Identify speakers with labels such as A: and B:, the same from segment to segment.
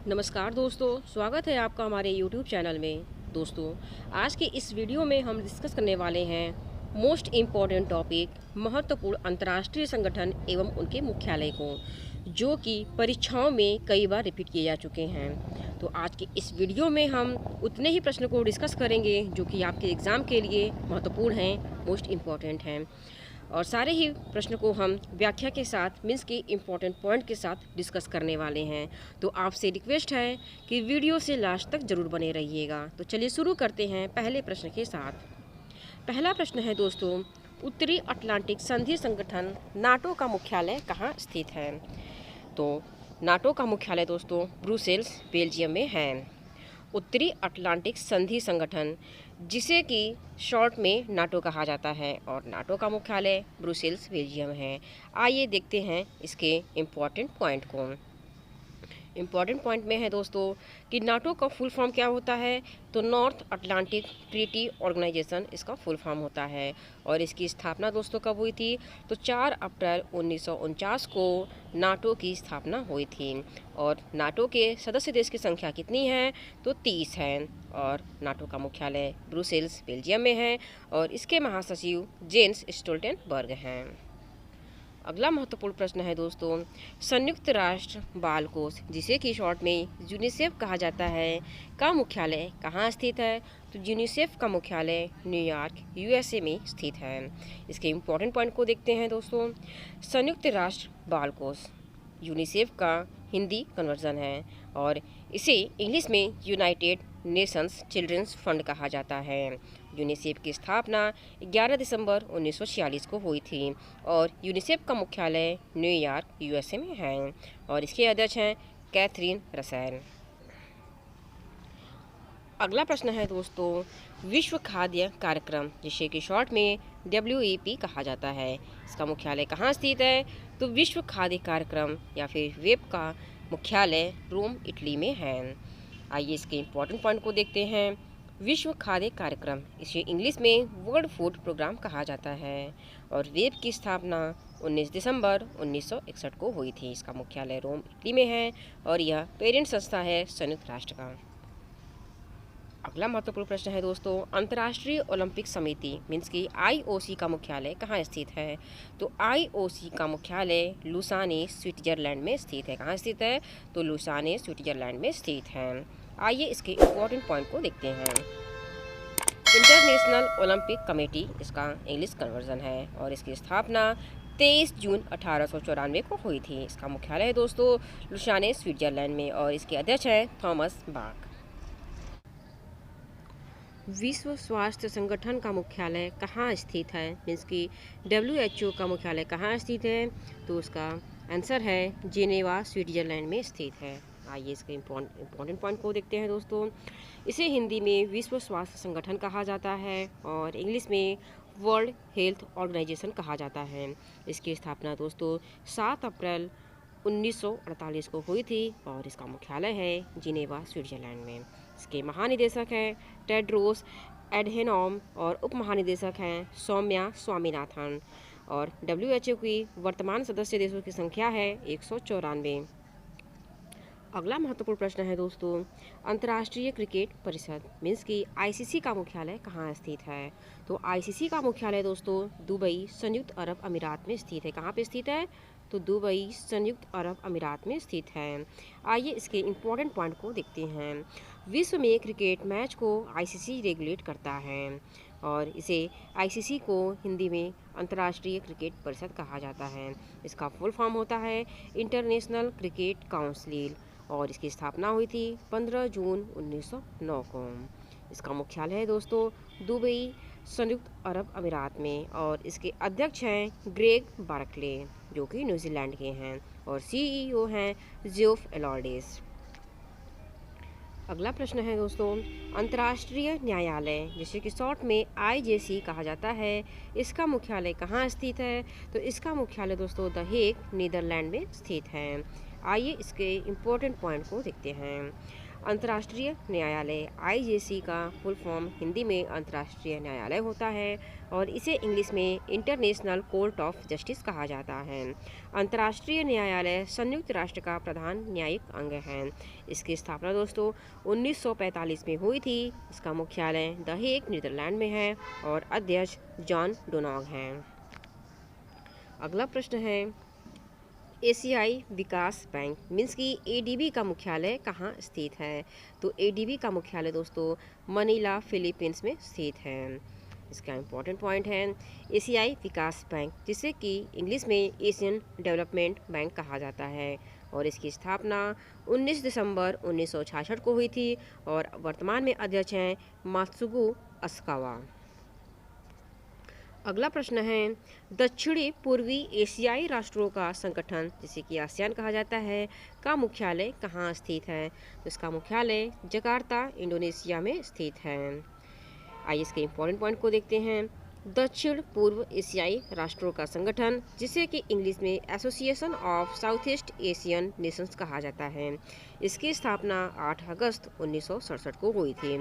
A: नमस्कार दोस्तों, स्वागत है आपका हमारे YouTube चैनल में। दोस्तों, आज के इस वीडियो में हम डिस्कस करने वाले हैं मोस्ट इम्पॉर्टेंट टॉपिक महत्वपूर्ण अंतर्राष्ट्रीय संगठन एवं उनके मुख्यालय को, जो कि परीक्षाओं में कई बार रिपीट किए जा चुके हैं। तो आज के इस वीडियो में हम उतने ही प्रश्न को डिस्कस करेंगे जो कि आपके एग्ज़ाम के लिए महत्वपूर्ण हैं, मोस्ट इम्पॉर्टेंट हैं। और सारे ही प्रश्न को हम व्याख्या के साथ मीन्स की इम्पोर्टेंट पॉइंट के साथ डिस्कस करने वाले हैं। तो आपसे रिक्वेस्ट है कि वीडियो से लास्ट तक ज़रूर बने रहिएगा। तो चलिए शुरू करते हैं पहले प्रश्न के साथ। पहला प्रश्न है दोस्तों, उत्तरी अटलांटिक संधि संगठन नाटो का मुख्यालय कहाँ स्थित है? तो नाटो का मुख्यालय दोस्तों ब्रुसेल्स बेल्जियम में है। उत्तरी अटलांटिक संधि संगठन, जिसे कि शॉर्ट में नाटो कहा जाता है, और नाटो का मुख्यालय ब्रुसेल्स बेल्जियम है। आइए देखते हैं इसके इम्पॉर्टेंट पॉइंट को। इम्पॉर्टेंट पॉइंट में है दोस्तों कि नाटो का फुल फॉर्म क्या होता है। तो नॉर्थ अटलांटिक ट्रीटी ऑर्गेनाइजेशन इसका फुल फॉर्म होता है। और इसकी स्थापना दोस्तों कब हुई थी? तो 4 अप्रैल 1949 को नाटो की स्थापना हुई थी। और नाटो के सदस्य देश की संख्या कितनी है? तो 30 है। और नाटो का मुख्यालय ब्रुसेल्स बेल्जियम में है, और इसके महासचिव जेन्स स्टोल्टेनबर्ग हैं। अगला महत्वपूर्ण प्रश्न है दोस्तों, संयुक्त राष्ट्र बाल कोष, जिसे कि शॉर्ट में यूनिसेफ कहा जाता है, का मुख्यालय कहाँ स्थित है? तो यूनिसेफ का मुख्यालय न्यूयॉर्क यूएसए में स्थित है। इसके इम्पोर्टेंट पॉइंट को देखते हैं दोस्तों। संयुक्त राष्ट्र बाल कोष यूनिसेफ का हिंदी कन्वर्जन है, और इसे इंग्लिश में यूनाइटेड नेशंस चिल्ड्रंस फंड कहा जाता है। यूनिसेफ की स्थापना 11 दिसंबर 1946 को हुई थी, और यूनिसेफ का मुख्यालय न्यूयॉर्क यूएसए में है, और इसके अध्यक्ष हैं कैथरीन रसैल। अगला प्रश्न है दोस्तों, विश्व खाद्य कार्यक्रम, जिसे कि शॉर्ट में WEP कहा जाता है, इसका मुख्यालय कहाँ स्थित है? तो विश्व खाद्य कार्यक्रम या फिर वेब का मुख्यालय रोम इटली में है। आइए इसके इम्पोर्टेंट पॉइंट को देखते हैं। विश्व खाद्य कार्यक्रम, इसे इंग्लिश में वर्ल्ड फूड प्रोग्राम कहा जाता है, और वेब की स्थापना 19 दिसंबर 1961 को हुई थी। इसका मुख्यालय रोम इटली में है, और यह पेरेंट संस्था है संयुक्त राष्ट्र का। अगला महत्वपूर्ण प्रश्न है दोस्तों, अंतर्राष्ट्रीय ओलंपिक समिति मीन्स की IOC का मुख्यालय कहाँ स्थित है? तो IOC का मुख्यालय लुसाने स्विट्जरलैंड में स्थित है। कहाँ स्थित है? तो लुसाने स्विट्जरलैंड में स्थित है। आइए इसके इम्पोर्टेंट पॉइंट को देखते हैं। इंटरनेशनल ओलंपिक कमेटी इसका इंग्लिश कन्वर्जन है, और इसकी स्थापना 23 जून 1894 को हुई थी। इसका मुख्यालय है दोस्तों लुसाने स्विट्जरलैंड में, और इसके अध्यक्ष हैं थॉमस बाक। विश्व स्वास्थ्य संगठन का मुख्यालय कहाँ स्थित है? मीन्स कि WHO का मुख्यालय कहाँ स्थित है? तो उसका आंसर है जेनेवा स्विट्जरलैंड में स्थित है। आइए इसके इम्पोर्टेंट पॉइंट को देखते हैं दोस्तों। इसे हिंदी में विश्व स्वास्थ्य संगठन कहा जाता है, और इंग्लिश में वर्ल्ड हेल्थ ऑर्गेनाइजेशन कहा जाता है। इसकी स्थापना दोस्तों 7 अप्रैल 1948 को हुई थी, और इसका मुख्यालय है जिनेवा स्विट्जरलैंड में। इसके महानिदेशक हैं टेड्रोस एडहेनॉम, और उप महानिदेशक हैं सौम्या स्वामीनाथन। और WHO की वर्तमान सदस्य देशों की संख्या है 194। अगला महत्वपूर्ण प्रश्न है दोस्तों, अंतर्राष्ट्रीय क्रिकेट परिषद मीन्स की ICC का मुख्यालय कहाँ स्थित है? तो ICC का मुख्यालय दोस्तों दुबई संयुक्त अरब अमीरात में स्थित है। कहाँ पे स्थित है? तो दुबई संयुक्त अरब अमीरात में स्थित है। आइए इसके इम्पोर्टेंट पॉइंट को देखते हैं। विश्व में क्रिकेट मैच को ICC रेगुलेट करता है, और इसे ICC को हिंदी में अंतर्राष्ट्रीय क्रिकेट परिषद कहा जाता है। इसका फुल फॉर्म होता है इंटरनेशनल क्रिकेट काउंसिल, और इसकी स्थापना हुई थी 15 जून 1909 को। इसका मुख्यालय है दोस्तों दुबई संयुक्त अरब अमीरात में, और इसके अध्यक्ष हैं ग्रेग बार्कले, जो कि न्यूजीलैंड के हैं, और CEO हैं जियोफ एलॉर्डिस। अगला प्रश्न है दोस्तों, अंतर्राष्ट्रीय न्यायालय, जिसे कि शॉर्ट में IJC कहा जाता है, इसका मुख्यालय कहाँ स्थित है? तो इसका मुख्यालय दोस्तों द हेग नीदरलैंड में स्थित है। आइए इसके इम्पोर्टेंट पॉइंट को देखते हैं। अंतर्राष्ट्रीय न्यायालय आईजेसी का फुल फॉर्म हिंदी में अंतर्राष्ट्रीय न्यायालय होता है और इसे इंग्लिश में इंटरनेशनल कोर्ट ऑफ जस्टिस कहा जाता है। अंतर्राष्ट्रीय न्यायालय संयुक्त राष्ट्र का प्रधान न्यायिक अंग है। इसकी स्थापना दोस्तों 1945 में हुई थी। इसका मुख्यालय द हेग नीदरलैंड में है और अध्यक्ष जॉन डोनाग हैं। अगला प्रश्न है, एशियाई विकास बैंक मीन्स कि एडीबी का मुख्यालय कहाँ स्थित है? तो एडीबी का मुख्यालय दोस्तों मनीला फिलीपींस में स्थित है। इसका इम्पोर्टेंट पॉइंट है एशियाई विकास बैंक, जिसे कि इंग्लिश में एशियन डेवलपमेंट बैंक कहा जाता है और इसकी स्थापना 19 दिसंबर 1966 को हुई थी और वर्तमान में अध्यक्ष हैं मात्सुगु असाकावा। अगला प्रश्न है, दक्षिणी पूर्वी एशियाई राष्ट्रों का संगठन जिसे कि आसियान कहा जाता है का मुख्यालय कहाँ स्थित है? तो इसका मुख्यालय जकार्ता इंडोनेशिया में स्थित है। आइए इसके इम्पोर्टेंट पॉइंट को देखते हैं। दक्षिण पूर्व एशियाई राष्ट्रों का संगठन जिसे कि इंग्लिश में association of south east Asian Nations कहा जाता है, इसकी स्थापना 8 अगस्त 1967 को हुई थी।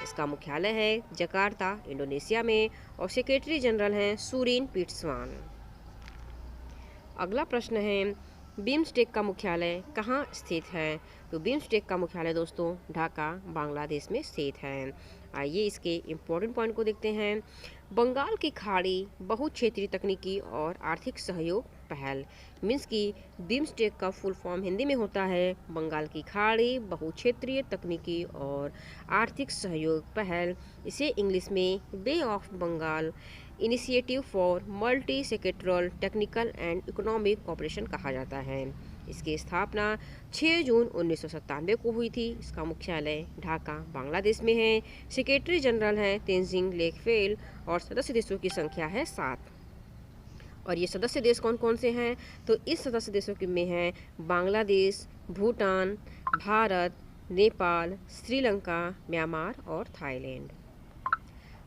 A: इसका मुख्यालय है जकार्ता इंडोनेशिया में और सेक्रेटरी जनरल हैं सूरीन पीटरसवान। अगला प्रश्न है, बिम्स्टेक का मुख्यालय कहाँ स्थित है? तो बिम्स्टेक का मुख्यालय दोस्तों ढाका बांग्लादेश में स्थित है। आइए इसके इम्पोर्टेंट पॉइंट को देखते हैं। बंगाल की खाड़ी बहुक्षेत्रीय तकनीकी और आर्थिक सहयोग पहल मीन्स कि बिम्स्टेक का फुल फॉर्म हिंदी में होता है बंगाल की खाड़ी बहुक्षेत्रीय तकनीकी और आर्थिक सहयोग पहल। इसे इंग्लिश में Bay of Bengal initiative for multi sectoral technical and economic cooperation कहा जाता है। इसकी स्थापना 6 जून 1997 को हुई थी। इसका मुख्यालय ढाका बांग्लादेश में है। सेक्रेटरी जनरल हैं तेंजिंग लेकफेल और सदस्य देशों की संख्या है 7। और ये सदस्य देश कौन कौन से हैं? तो इस सदस्य देशों में हैं बांग्लादेश, भूटान, भारत, नेपाल, श्रीलंका, म्यांमार और थाईलैंड।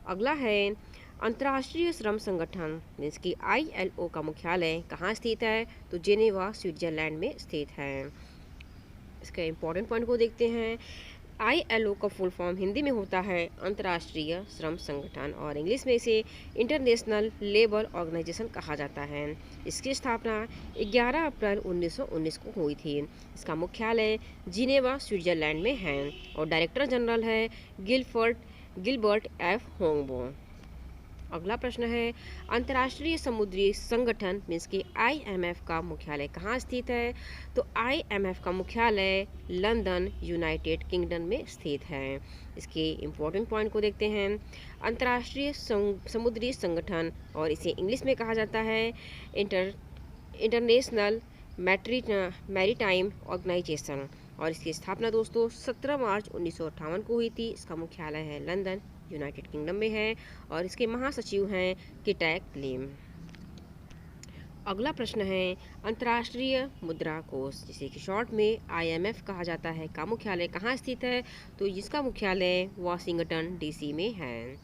A: अगला है, अंतर्राष्ट्रीय श्रम संगठन मीन्स की ILO का मुख्यालय कहाँ स्थित है? तो जेनेवा स्विट्जरलैंड में स्थित है। इसके इम्पोर्टेंट पॉइंट को देखते हैं। ILO का फुल फॉर्म हिंदी में होता है अंतर्राष्ट्रीय श्रम संगठन और इंग्लिश में इसे इंटरनेशनल लेबर ऑर्गेनाइजेशन कहा जाता है। इसकी स्थापना 11 अप्रैल 1919 को हुई थी। इसका मुख्यालय जिनेवा स्विट्जरलैंड में है और डायरेक्टर जनरल है गिलबर्ट F होंगबो। अगला प्रश्न है, अंतर्राष्ट्रीय समुद्री संगठन मीन्स की IMF का मुख्यालय कहाँ स्थित है? तो IMF का मुख्यालय लंदन यूनाइटेड किंगडम में स्थित है। इसके इम्पोर्टेंट पॉइंट को देखते हैं। अंतर्राष्ट्रीय समुद्री संगठन और इसे इंग्लिश में कहा जाता है इंटरनेशनल मैरीटाइम ऑर्गेनाइजेशन और इसकी स्थापना दोस्तों 17 मार्च 1958 को हुई थी। इसका मुख्यालय है लंदन यूनाइटेड किंगडम में है और इसके महासचिव हैं किटैक लिम। अगला प्रश्न है, अंतर्राष्ट्रीय मुद्रा कोष जिसे कि शॉर्ट में IMF कहा जाता है का मुख्यालय कहाँ स्थित है? तो इसका मुख्यालय वाशिंगटन DC में है।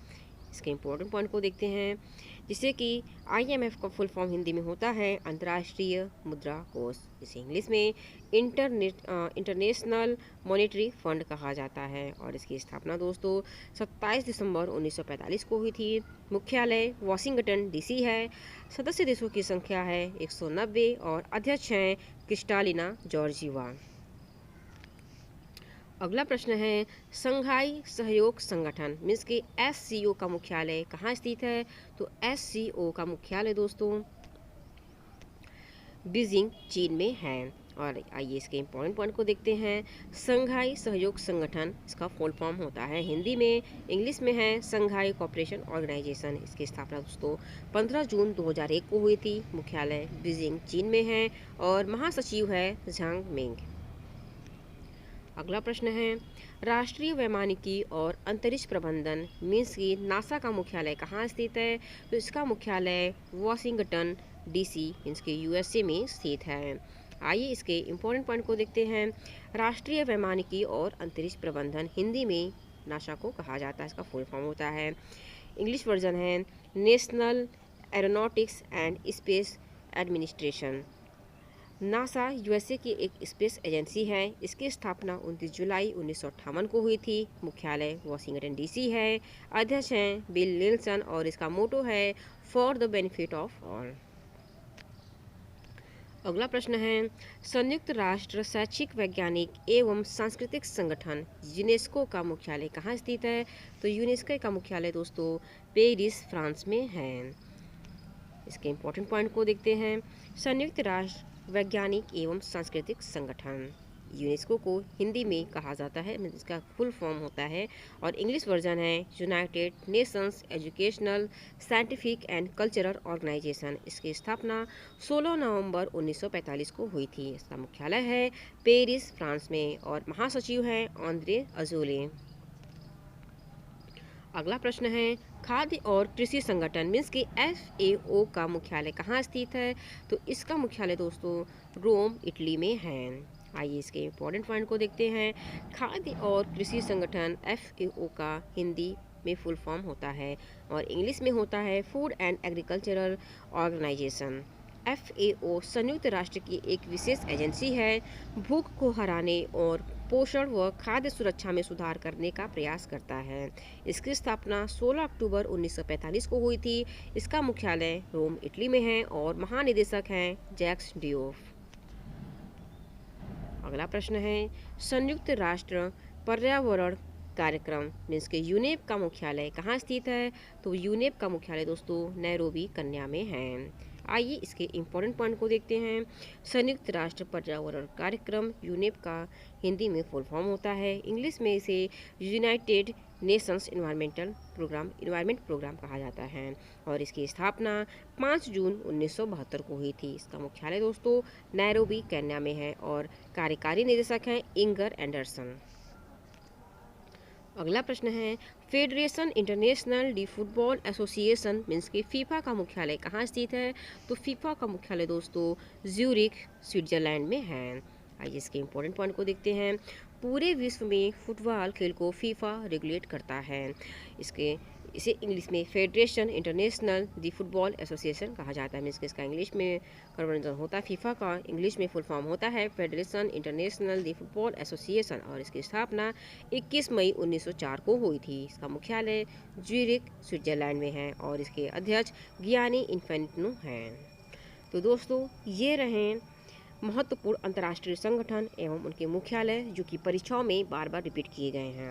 A: इसके इम्पोर्टेंट पॉइंट को देखते हैं, जिसे कि IMF का फुल फॉर्म हिंदी में होता है अंतर्राष्ट्रीय मुद्रा कोष, इसे इंग्लिश में इंटरनेशनल मॉनेटरी फंड कहा जाता है और इसकी स्थापना दोस्तों 27 दिसंबर 1945 को हुई थी। मुख्यालय वाशिंगटन DC है। सदस्य देशों की संख्या है 190 और अध्यक्ष हैं क्रिस्टालिना जॉर्जीवा। अगला प्रश्न है, संघाई सहयोग संगठन मीन्स कि SCO का मुख्यालय कहाँ स्थित है? तो SCO का मुख्यालय दोस्तों बीजिंग चीन में है और आइए इसके इम्पोर्टेंट पॉइंट को देखते हैं। संघाई सहयोग संगठन इसका फुल फॉर्म होता है हिंदी में, इंग्लिश में है संघाई कोऑपरेशन ऑर्गेनाइजेशन। इसकी स्थापना दोस्तों 15 जून 2001 को हुई थी। मुख्यालय बीजिंग चीन में है और महासचिव है झांग मिंग। अगला प्रश्न है, राष्ट्रीय वैमानिकी और अंतरिक्ष प्रबंधन मीन्स की नासा का मुख्यालय कहाँ स्थित है? तो इसका मुख्यालय वाशिंगटन DC मीन्स के USA में स्थित है। आइए इसके इम्पोर्टेंट पॉइंट को देखते हैं। राष्ट्रीय वैमानिकी और अंतरिक्ष प्रबंधन हिंदी में नासा को कहा जाता है। इसका फुल फॉर्म होता है, इंग्लिश वर्जन है national aeronautics and space administration. NASA USA की एक स्पेस एजेंसी है। इसकी स्थापना 29 जुलाई 1958 को हुई थी। मुख्यालय वॉशिंगटन डीसी है। अध्यक्ष हैं बिल निल्सन और इसका मोटो है for the benefit of all. अगला प्रश्न है, संयुक्त राष्ट्र शैक्षिक वैज्ञानिक एवं सांस्कृतिक संगठन यूनेस्को का मुख्यालय कहाँ स्थित है? तो यूनेस्को का मुख्यालय दोस्तों पेरिस, फ्रांस में है। इसके इम्पोर्टेंट पॉइंट को देखते हैं। संयुक्त राष्ट्र वैज्ञानिक एवं सांस्कृतिक संगठन यूनेस्को को हिंदी में कहा जाता है, इसका फुल फॉर्म होता है, और इंग्लिश वर्जन है United Nations Educational Scientific and Cultural Organization. इसकी स्थापना 16 नवंबर 1945 को हुई थी। इसका मुख्यालय है पेरिस, फ्रांस में, और महासचिव हैं आंद्रे अजोले। अगला प्रश्न है, खाद्य और कृषि संगठन मीन्स की FAO का मुख्यालय कहाँ स्थित है? तो इसका मुख्यालय दोस्तों रोम, इटली में है। आइए इसके इम्पोर्टेंट पॉइंट को देखते हैं। खाद्य और कृषि संगठन FAO का हिंदी में फुल फॉर्म होता है और इंग्लिश में होता है Food and Agricultural Organization. FAO संयुक्त राष्ट्र की एक विशेष एजेंसी है। भूख को हराने और पोषण व खाद्य सुरक्षा में सुधार करने का प्रयास करता है। इसकी स्थापना 16 अक्टूबर 1945 को हुई थी। इसका मुख्यालय रोम, इटली में है और महानिदेशक हैं जैक्स डियोफ। अगला प्रश्न है, संयुक्त राष्ट्र पर्यावरण कार्यक्रम मीन्स के यूनेप का मुख्यालय कहाँ स्थित है? तो यूनेप का मुख्यालय दोस्तों नैरोबी, केन्या में है। आइए इसके इम्पोर्टेंट पॉइंट को देखते हैं। संयुक्त राष्ट्र पर्यावरण कार्यक्रम यूनेप का हिंदी में फुल फॉर्म होता है। इंग्लिश में इसे यूनाइटेड नेशंस इन्वायरमेंट प्रोग्राम कहा जाता है और इसकी स्थापना 5 जून 1972 को हुई थी। इसका मुख्यालय दोस्तों नैरोबी, केन्या में है और कार्यकारी निदेशक हैं इंगर एंडरसन। अगला प्रश्न है, federation international D football association means के फीफा का मुख्यालय कहाँ स्थित है? तो फीफा का मुख्यालय दोस्तों ज्यूरिख, स्विट्जरलैंड में है। आइए इसके इम्पोर्टेंट पॉइंट को देखते हैं। पूरे विश्व में फुटबॉल खेल को फीफा रेगुलेट करता है। इसे इंग्लिश में फेडरेशन इंटरनेशनल दी फुटबॉल एसोसिएशन कहा जाता है। मीन्स कि इसका इंग्लिश में कन्वर्जन होता है। फीफा का इंग्लिश में फुल फॉर्म होता है फेडरेशन इंटरनेशनल दी फुटबॉल एसोसिएशन और इसकी स्थापना 21 मई 1904 को हुई थी। इसका मुख्यालय ज्यूरिख, स्विट्जरलैंड में है और इसके अध्यक्ष गियानी इन्फेंटिनो हैं। तो दोस्तों ये रहे महत्वपूर्ण अंतर्राष्ट्रीय संगठन एवं उनके मुख्यालय जो कि परीक्षाओं में बार बार रिपीट किए गए हैं।